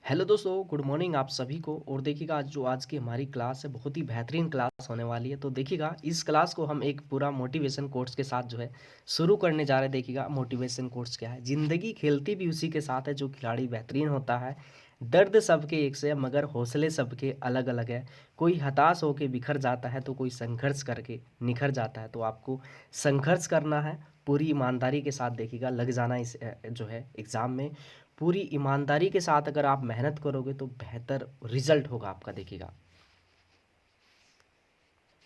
Hello दोस्तों, good morning आप सभी को। और देखिएगा आज की हमारी क्लास है, बहुत ही बेहतरीन क्लास होने वाली है। तो देखिएगा इस क्लास को हम एक पूरा मोटिवेशन कोर्स के साथ जो है शुरू करने जा रहे हैं। देखिएगा मोटिवेशन कोर्स क्या है। ज़िंदगी खेलती भी उसी के साथ है जो खिलाड़ी बेहतरीन होता है। दर्द सबके एक से है मगर हौसले सबके अलग अलग है। कोई हताश होकर बिखर जाता है तो कोई संघर्ष करके निखर जाता है। तो आपको संघर्ष करना है, पूरी ईमानदारी के साथ देखिएगा लग जाना इस जो है एग्ज़ाम में। पूरी ईमानदारी के साथ अगर आप मेहनत करोगे तो बेहतर रिजल्ट होगा आपका। देखिएगा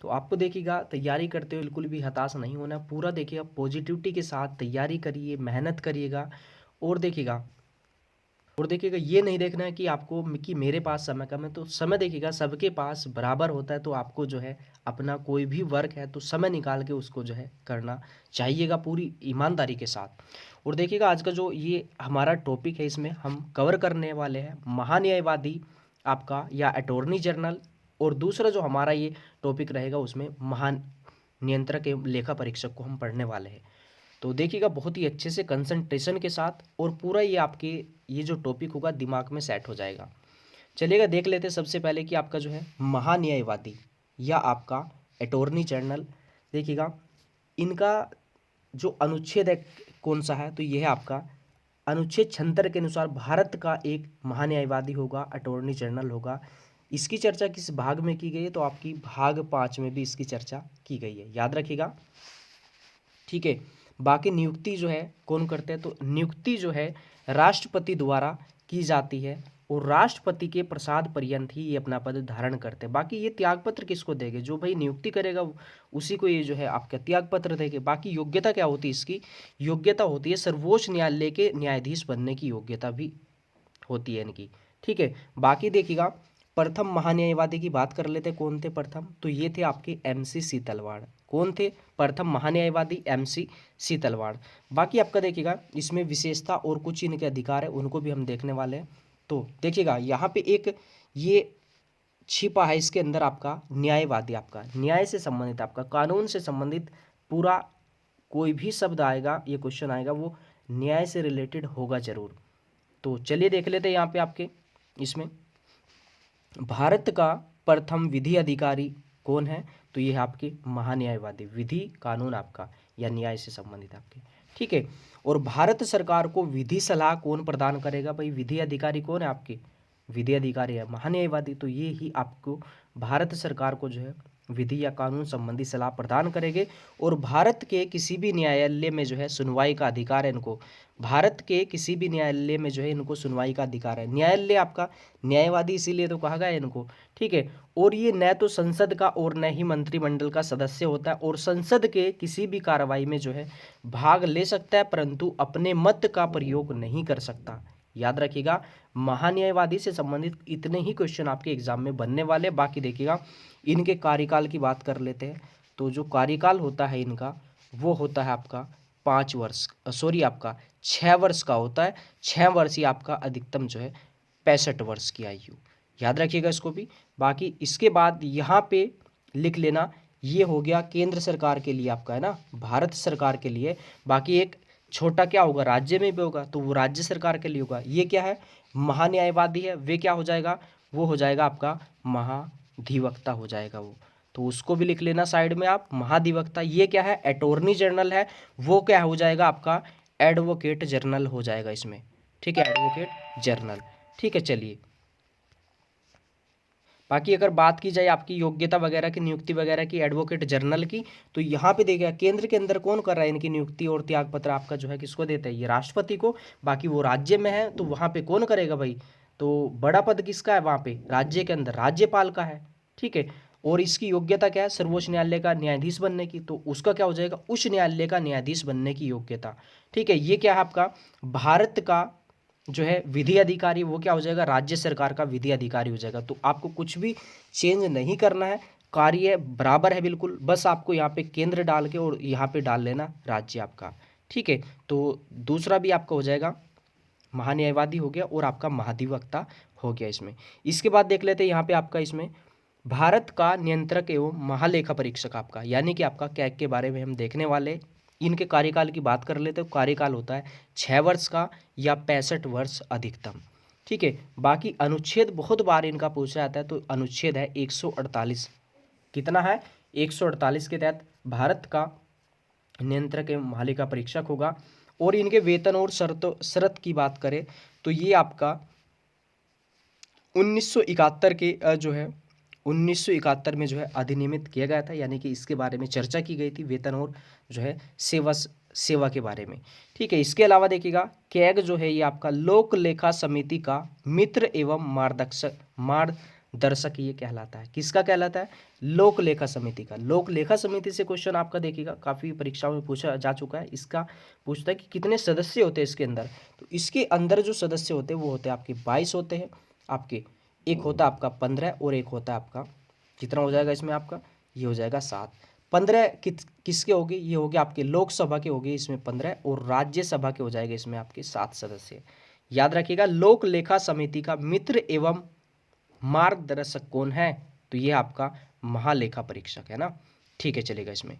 तो आपको देखिएगा तैयारी करते हुए बिल्कुल भी हताश नहीं होना, पूरा देखिएगा पॉजिटिविटी के साथ तैयारी करिए, मेहनत करिएगा। और देखिएगा ये नहीं देखना है कि आपको कि मेरे पास समय कम है। तो समय देखिएगा सबके पास बराबर होता है। तो आपको जो है अपना कोई भी वर्क है तो समय निकाल के उसको जो है करना चाहिएगा पूरी ईमानदारी के साथ। और देखिएगा आज का जो ये हमारा टॉपिक है इसमें हम कवर करने वाले हैं महान्यायवादी आपका या अटॉर्नी जनरल। और दूसरा जो हमारा ये टॉपिक रहेगा उसमें महान नियंत्रक एवं लेखा परीक्षक को हम पढ़ने वाले हैं। तो देखिएगा बहुत ही अच्छे से कंसंट्रेशन के साथ और पूरा ये आपके ये जो टॉपिक होगा दिमाग में सेट हो जाएगा। चलिएगा देख लेते हैं सबसे पहले कि आपका जो है महान्यायवादी या आपका अटॉर्नी जनरल। देखिएगा इनका जो अनुच्छेद है कौन सा है, तो यह है आपका अनुच्छेद 76 के अनुसार भारत का एक महान्यायवादी होगा, अटॉर्नी जनरल होगा। इसकी चर्चा किस भाग में की गई है, तो आपकी भाग 5 में भी इसकी चर्चा की गई है, याद रखिएगा। ठीक है, बाकी नियुक्ति जो है कौन करते हैं, तो नियुक्ति जो है राष्ट्रपति द्वारा की जाती है और राष्ट्रपति के प्रसाद पर्यंत ही ये अपना पद धारण करते हैं। बाकी ये त्यागपत्र किसको देंगे, जो भाई नियुक्ति करेगा उसी को ये जो है आपका त्यागपत्र देंगे। बाकी योग्यता क्या होती है इसकी, योग्यता होती है सर्वोच्च न्यायालय के न्यायाधीश बनने की योग्यता भी होती है इनकी। ठीक है, बाकी देखिएगा प्रथम महान्यायवादी की बात कर लेते कौन थे प्रथम, तो ये थे आपके MC सीतलवाड़। कौन थे प्रथम महान्यायवादी, MC सीतलवाड़। बाकी आपका देखिएगा इसमें विशेषता और कुछ इनके अधिकार है उनको भी हम देखने वाले हैं। तो देखिएगा यहाँ पे एक ये छिपा है इसके अंदर आपका न्यायवादी, आपका न्याय से संबंधित, आपका कानून से संबंधित पूरा कोई भी शब्द आएगा, ये क्वेश्चन आएगा वो न्याय से रिलेटेड होगा जरूर। तो चलिए देख लेते हैं यहाँ पे आपके इसमें भारत का प्रथम विधि अधिकारी कौन है, तो ये है आपके महान्यायवादी, विधि कानून आपका या न्याय से संबंधित आपके। ठीक है, और भारत सरकार को विधि सलाह कौन प्रदान करेगा, भाई विधि अधिकारी कौन है आपके, विधि अधिकारी है महान्यायवादी। तो ये ही आपको भारत सरकार को जो है विधि या कानून संबंधी सलाह प्रदान करेंगे। और भारत के किसी भी न्यायालय में जो है सुनवाई का अधिकार है इनको, भारत के किसी भी न्यायालय में जो है इनको सुनवाई का अधिकार है। न्यायालय आपका न्यायवादी इसीलिए तो कहा गया है इनको। ठीक है, और ये न तो संसद का और न ही मंत्रिमंडल का सदस्य होता है, और संसद के किसी भी कार्रवाई में जो है भाग ले सकता है परंतु अपने मत का प्रयोग नहीं कर सकता। याद रखिएगा महान्यायवादी से संबंधित इतने ही क्वेश्चन आपके एग्जाम में बनने वाले। बाकी देखिएगा इनके कार्यकाल की बात कर लेते हैं। तो जो कार्यकाल होता है इनका वो होता है आपका 5 वर्ष, सॉरी आपका 6 वर्ष का होता है। 6 वर्ष ही आपका अधिकतम जो है 65 वर्ष की आयु, याद रखिएगा इसको भी। बाकी इसके बाद यहाँ पे लिख लेना, ये हो गया केंद्र सरकार के लिए आपका है ना, भारत सरकार के लिए। बाकी एक छोटा क्या होगा राज्य में भी होगा तो वो राज्य सरकार के लिए होगा। ये क्या है महान्यायवादी है, वे क्या हो जाएगा, वो हो जाएगा आपका महाधिवक्ता हो जाएगा वो। तो उसको भी लिख लेना साइड में आप, महाधिवक्ता। ये क्या है अटॉर्नी जनरल है, वो क्या हो जाएगा आपका एडवोकेट जनरल हो जाएगा इसमें। ठीक है, एडवोकेट जनरल। ठीक है, चलिए बाकी अगर बात की जाए आपकी योग्यता वगैरह की, नियुक्ति वगैरह की एडवोकेट जनरल की, तो यहाँ पे देखिए केंद्र के अंदर कौन कर रहा है इनकी नियुक्ति और त्यागपत्र आपका जो है किसको देता है, ये राष्ट्रपति को। बाकी वो राज्य में है तो वहाँ पे कौन करेगा भाई, तो बड़ा पद किसका है वहाँ पे राज्य के अंदर, राज्यपाल का है। ठीक है, और इसकी योग्यता क्या है सर्वोच्च न्यायालय का न्यायाधीश बनने की, तो उसका क्या हो जाएगा उच्च न्यायालय का न्यायाधीश बनने की योग्यता। ठीक है, ये क्या है आपका भारत का जो है विधि अधिकारी, वो क्या हो जाएगा राज्य सरकार का विधि अधिकारी हो जाएगा। तो आपको कुछ भी चेंज नहीं करना है, कार्य बराबर है बिल्कुल, बस आपको यहाँ पे केंद्र डाल के और यहाँ पे डाल लेना राज्य आपका। ठीक है, तो दूसरा भी आपका हो जाएगा महान्यायवादी हो गया और आपका महाधिवक्ता हो गया इसमें। इसके बाद देख लेते हैं यहाँ पे आपका इसमें भारत का नियंत्रक एवं महालेखा परीक्षक आपका, यानी कि आपका कैग के बारे में हम देखने वाले। इनके कार्यकाल की बात कर लेते हैं, कार्यकाल होता है 6 वर्ष का या 65 वर्ष अधिकतम। ठीक है। बाकी अनुच्छेद बहुत बार इनका पूछा जाता है, तो अनुच्छेद है 148। कितना है? 148 के तहत भारत का नियंत्रक एवं महालेखा परीक्षक होगा। और इनके वेतन और शर्त की बात करें तो ये आपका 1971 के जो है 1971 में जो है अधिनियमित किया गया था, यानी कि इसके बारे में चर्चा की गई थी, वेतन और जो है सेवा के बारे में। ठीक है। इसके अलावा देखिएगा कैग जो है ये आपका लोक लेखा समिति का मित्र एवं मार्गदर्शक ये कहलाता है। किसका कहलाता है? लोक लेखा समिति का। लोक लेखा समिति से क्वेश्चन आपका देखिएगा काफ़ी परीक्षाओं में पूछा जा चुका है। इसका पूछता है कि कितने सदस्य होते हैं इसके अंदर। तो इसके अंदर जो सदस्य होते हैं वो होते हैं आपके 22 होते हैं आपके। एक होता है आपका 15 और एक होता है आपका, कितना हो जाएगा इसमें आपका? ये हो जाएगा 7। 15 किसके होंगे? ये होंगे आपके लोकसभा के होंगे इसमें 15, और राज्यसभा के हो जाएगा इसमें आपके 7 सदस्य। याद रखिएगा लोक लेखा समिति का मित्र एवं मार्गदर्शक कौन है? तो ये आपका महालेखा परीक्षक है ना। ठीक है, चलेगा इसमें।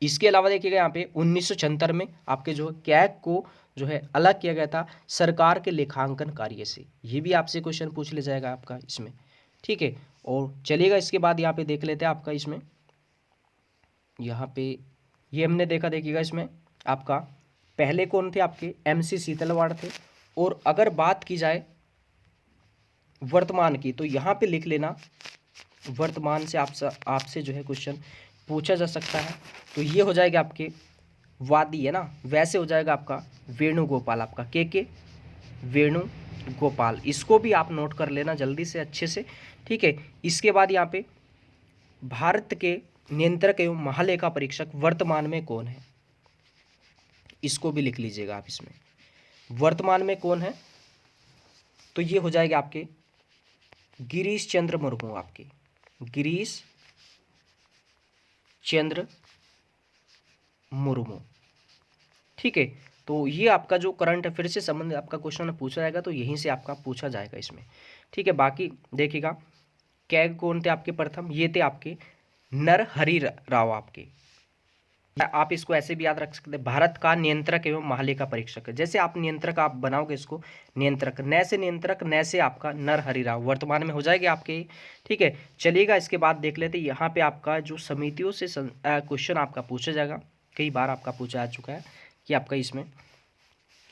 इसके अलावा देखिएगा यहाँ पे 1976 में आपके जो कैग को जो है अलग किया गया था सरकार के लेखांकन कार्य से। ये भी आपसे क्वेश्चन पूछ ले जाएगा आपका इसमें। ठीक है, और चलिएगा इसके बाद यहाँ पे देख लेते हैं आपका इसमें। यहाँ पे ये हमने देखा, देखिएगा इसमें आपका पहले कौन थे? आपके MC सीतलवाड़ थे। और अगर बात की जाए वर्तमान की तो यहाँ पे लिख लेना, वर्तमान से आपसे जो है क्वेश्चन पूछा जा सकता है। तो ये हो जाएगा आपके वादी है ना, वैसे हो जाएगा आपका वेणुगोपाल, आपका के वेणुगोपाल। इसको भी आप नोट कर लेना जल्दी से अच्छे से। ठीक है। इसके बाद यहाँ पे भारत के नियंत्रक एवं महालेखा परीक्षक वर्तमान में कौन है? इसको भी लिख लीजिएगा आप इसमें, वर्तमान में कौन है? तो ये हो जाएगा आपके गिरीश चंद्र मुर्मू, आपके गिरीश चंद्र मुर्मू। ठीक है। तो ये आपका जो करंट अफेयर से संबंधित आपका क्वेश्चन पूछा जाएगा, तो यहीं से आपका पूछा जाएगा इसमें। ठीक है। बाकी देखिएगा कैग कौन थे आपके प्रथम? ये थे आपके नरहरि राव आपके। आप इसको ऐसे भी याद रख सकते हैं, भारत का नियंत्रक एवं महालेखा परीक्षक। जैसे आप नियंत्रक आप बनाओगे इसको नियंत्रक, न से नियंत्रक, न से आपका नरहरि राव, वर्तमान में हो जाएगी आपके। ठीक है। चलिएगा इसके बाद देख लेते हैं यहाँ पे आपका जो समितियों से क्वेश्चन आपका पूछा जाएगा, कई बार आपका पूछा जा चुका है कि आपका इसमें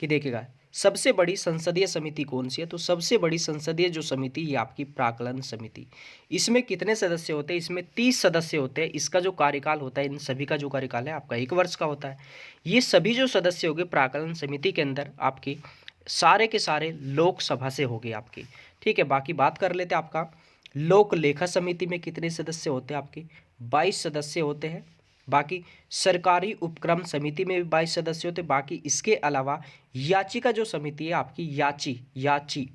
कि देखिएगा सबसे बड़ी संसदीय समिति कौन सी है? तो सबसे बड़ी संसदीय जो समिति ये आपकी प्राक्कलन समिति। इसमें कितने सदस्य होते हैं? इसमें 30 सदस्य होते हैं। इसका जो कार्यकाल होता है, इन सभी का जो कार्यकाल है आपका 1 वर्ष का होता है। ये सभी जो सदस्य होंगे प्राक्कलन समिति के अंदर आपके सारे के सारे लोकसभा से होंगे आपके। ठीक है। बाकी बात कर लेते हैं आपका लोक लेखा समिति में कितने सदस्य होते हैं? आपके 22 सदस्य होते हैं। बाकी सरकारी उपक्रम समिति में भी 22 सदस्य होते। बाकी इसके अलावा याचिका जो समिति है आपकी याची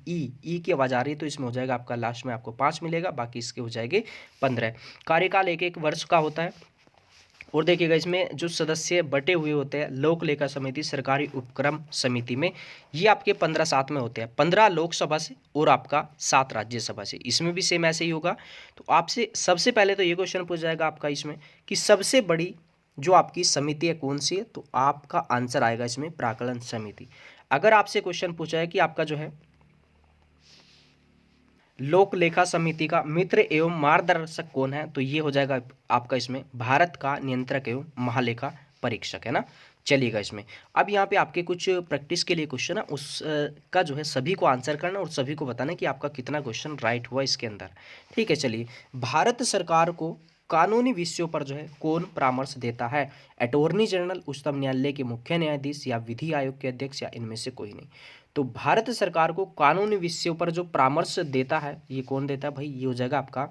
ई की आवाज आ रही है, तो इसमें हो जाएगा आपका लास्ट में आपको 5 मिलेगा, बाकी इसके हो जाएंगे 15। कार्यकाल 1-1 वर्ष का होता है। और देखिएगा इसमें जो सदस्य बटे हुए होते हैं लोक लेखा समिति सरकारी उपक्रम समिति में, ये आपके 15-7 में होते हैं, 15 लोकसभा से और आपका 7 राज्यसभा से। इसमें भी सेम ऐसे ही होगा। तो आपसे सबसे पहले तो ये क्वेश्चन पूछ जाएगा आपका इसमें कि सबसे बड़ी जो आपकी समिति है कौन सी है? तो आपका आंसर आएगा इसमें प्राक्कलन समिति। अगर आपसे क्वेश्चन पूछा है कि आपका जो है लोक लेखा समिति का मित्र एवं मार्गदर्शक कौन है? तो ये हो जाएगा आपका इसमें भारत का नियंत्रक एवं महालेखा परीक्षक है ना। चलिएगा इसमें अब यहाँ पे आपके कुछ प्रैक्टिस के लिए क्वेश्चन है, उसका जो है सभी को आंसर करना और सभी को बताना कि आपका कितना क्वेश्चन राइट हुआ इसके अंदर। ठीक है। चलिए, भारत सरकार को कानूनी विषयों पर जो है कौन परामर्श देता है? अटॉर्नी जनरल, उच्चतम न्यायालय के मुख्य न्यायाधीश, या विधि आयोग के अध्यक्ष, या इनमें से कोई नहीं। तो भारत सरकार को कानूनी विषयों पर जो परामर्श देता है ये कौन देता है भाई? ये हो जाएगा आपका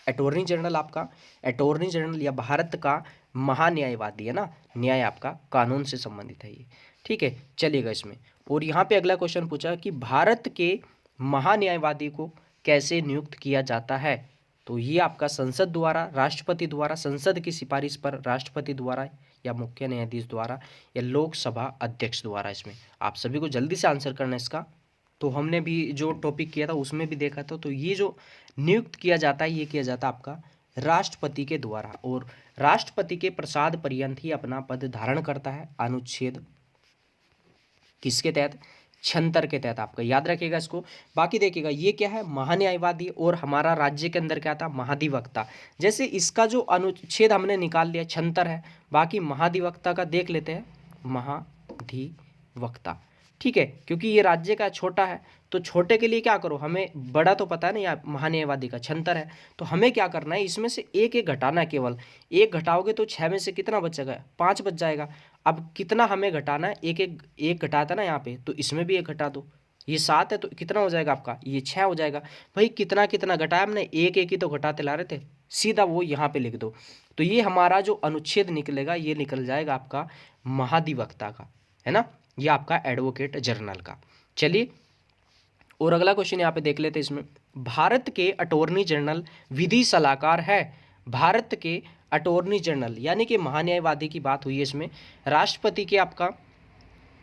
अटॉर्नी जनरल, आपका अटॉर्नी जनरल या भारत का महान्यायवादी है ना। न्याय आपका कानून से संबंधित है ये। ठीक है। चलिएगा इसमें, और यहाँ पे अगला क्वेश्चन पूछा कि भारत के महान्यायवादी को कैसे नियुक्त किया जाता है? तो ये आपका संसद द्वारा, राष्ट्रपति द्वारा, संसद की सिफारिश पर राष्ट्रपति द्वारा, या मुख्य न्यायाधीश द्वारा, या लोकसभा अध्यक्ष द्वारा। इसमें आप सभी को जल्दी से आंसर करना है इसका। तो हमने भी जो टॉपिक किया था उसमें भी देखा था। तो ये जो नियुक्त किया जाता है ये किया जाता है आपका राष्ट्रपति के द्वारा, और राष्ट्रपति के प्रसाद पर्यंत ही अपना पद धारण करता है। अनुच्छेद किसके तहत? छंतर के तहत, आपका याद रखिएगा इसको। बाकी देखिएगा ये क्या है, महान्यायवादी, और हमारा राज्य के अंदर क्या था, महाधिवक्ता। जैसे इसका जो अनुच्छेद हमने निकाल लिया छंतर है, बाकी महाधिवक्ता का देख लेते हैं, महाधिवक्ता, ठीक है, क्योंकि ये राज्य का छोटा है, तो छोटे के लिए क्या करो, हमें बड़ा तो पता है ना, या महान्यायवादी का छंतर है, तो हमें क्या करना है, इसमें से एक एक घटाना है, केवल एक घटाओगे तो 6 में से कितना बचेगा, 5 बच जाएगा। अब कितना हमें घटाना है, एक एक एक घटाया था ना यहाँ पे, तो इसमें भी एक घटा दो, ये 7 है तो कितना हो जाएगा आपका, ये 6 हो जाएगा। भाई कितना कितना घटाया हमने, एक एक ही तो घटाते ला रहे थे, सीधा वो यहाँ पे लिख दो। तो ये हमारा जो अनुच्छेद निकलेगा ये निकल जाएगा आपका महाधिवक्ता का, है ना, ये आपका एडवोकेट जनरल का। चलिए और अगला क्वेश्चन यहाँ पे देख लेते हैं इसमें, भारत के अटॉर्नी जनरल विधि सलाहकार है। भारत के अटॉर्नी जनरल यानी कि महान्यायवादी की बात हुई है इसमें, राष्ट्रपति के आपका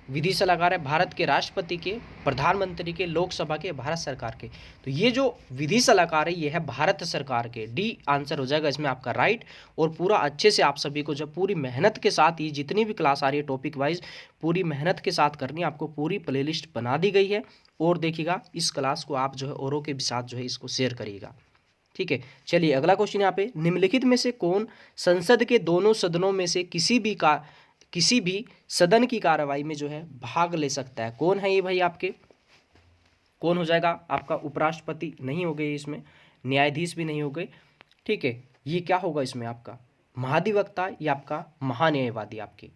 विधि सलाहकार है, भारत के राष्ट्रपति के, प्रधानमंत्री के, लोकसभा के, भारत सरकार के। तो ये जो विधि सलाहकार है ये है भारत सरकार के, डी आंसर हो जाएगा इसमें आपका राइट। और पूरा अच्छे से आप सभी को जब पूरी मेहनत के साथ, ये जितनी भी क्लास आ रही है टॉपिक वाइज पूरी मेहनत के साथ करनी है, आपको पूरी प्लेलिस्ट बना दी गई है। और देखिएगा इस क्लास को आप जो है औरों के भी साथ जो है इसको शेयर करिएगा, ठीक है। चलिए अगला क्वेश्चन यहाँ पे, निम्नलिखित में से कौन संसद के दोनों सदनों में से किसी भी सदन की कार्रवाई में जो है भाग ले सकता है? कौन है ये भाई आपके, कौन हो जाएगा आपका, उपराष्ट्रपति नहीं हो गए इसमें, न्यायाधीश भी नहीं हो गए, ठीक है। ये क्या होगा इसमें आपका, महाधिवक्ता या आपका महान्यायवादी आपके।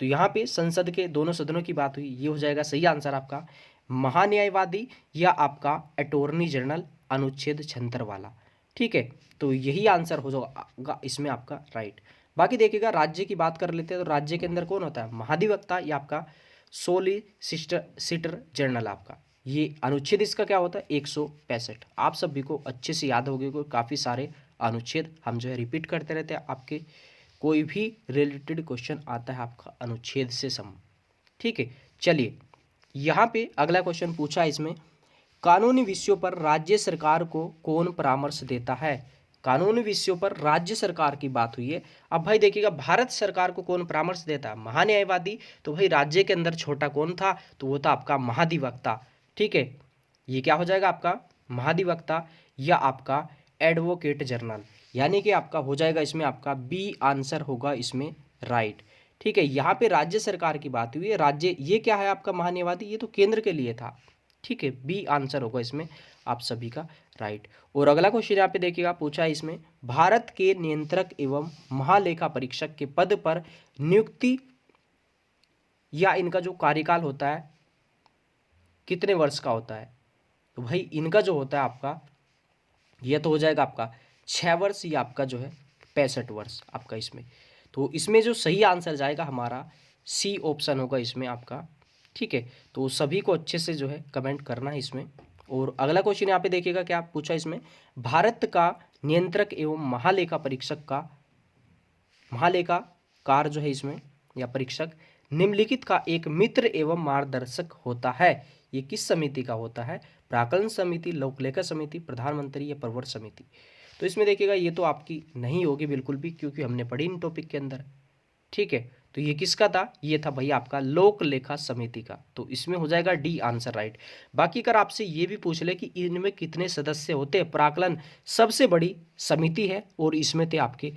तो यहाँ पे संसद के दोनों सदनों की बात हुई, ये हो जाएगा सही आंसर आपका महान्यायवादी या आपका अटॉर्नी जनरल अनुच्छेद 76 वाला, ठीक है। तो यही आंसर हो जाएगा इसमें आपका राइट। बाकी देखिएगा राज्य की बात कर लेते हैं, तो राज्य के अंदर कौन होता है, महाधिवक्ता या आपका सोलिसिटर जनरल आपका। ये अनुच्छेद इसका क्या होता है 165। आप सभी को अच्छे से याद होगी, कोई काफ़ी सारे अनुच्छेद हम जो है रिपीट करते रहते हैं, आपके कोई भी रिलेटेड क्वेश्चन आता है आपका अनुच्छेद से ठीक है। चलिए यहाँ पे अगला क्वेश्चन पूछा है इसमें, कानूनी विषयों पर राज्य सरकार को कौन परामर्श देता है? कानूनी विषयों पर राज्य सरकार की बात हुई है। अब भाई देखिएगा भारत सरकार को कौन परामर्श देता है, महान्यायवादी। तो भाई राज्य के अंदर छोटा कौन था, तो वो था आपका महाधिवक्ता, ठीक है। ये क्या हो जाएगा आपका महाधिवक्ता या आपका एडवोकेट जनरल, यानी कि आपका हो जाएगा इसमें आपका बी आंसर होगा इसमें राइट, ठीक है। यहाँ पे राज्य सरकार की बात हुई है, राज्य ये क्या है आपका महान्यायवादी, ये तो केंद्र के लिए था, ठीक है। बी आंसर होगा इसमें आप सभी का राइट। और अगला क्वेश्चन यहाँ पे देखिएगा पूछा है इसमें, भारत के नियंत्रक एवं महालेखा परीक्षक के पद पर नियुक्ति या इनका जो कार्यकाल होता है कितने वर्ष का होता है? तो भाई इनका जो होता है आपका यह तो हो जाएगा आपका 6 वर्ष या आपका जो है 65 वर्ष आपका इसमें। तो इसमें जो सही आंसर जाएगा हमारा सी ऑप्शन होगा इसमें आपका, ठीक है। तो सभी को अच्छे से जो है कमेंट करना है इसमें। और अगला क्वेश्चन यहाँ पे देखिएगा क्या पूछा इसमें, भारत का नियंत्रक एवं महालेखा परीक्षक का, महालेखाकार जो है इसमें या परीक्षक निम्नलिखित का एक मित्र एवं मार्गदर्शक होता है। ये किस समिति का होता है, प्राक्कलन समिति, लोकलेखा समिति, प्रधानमंत्री या प्रवर समिति? तो इसमें देखिएगा ये तो आपकी नहीं होगी बिल्कुल भी, क्योंकि हमने पढ़ी इन टॉपिक के अंदर, ठीक है। तो ये किसका था, ये था भैया आपका लोक लेखा समिति का। तो इसमें हो जाएगा डी आंसर राइट। बाकी अगर आपसे ये भी पूछ ले कि इनमें कितने सदस्य होते हैं, प्राक्कलन सबसे बड़ी समिति है और इसमें थे आपके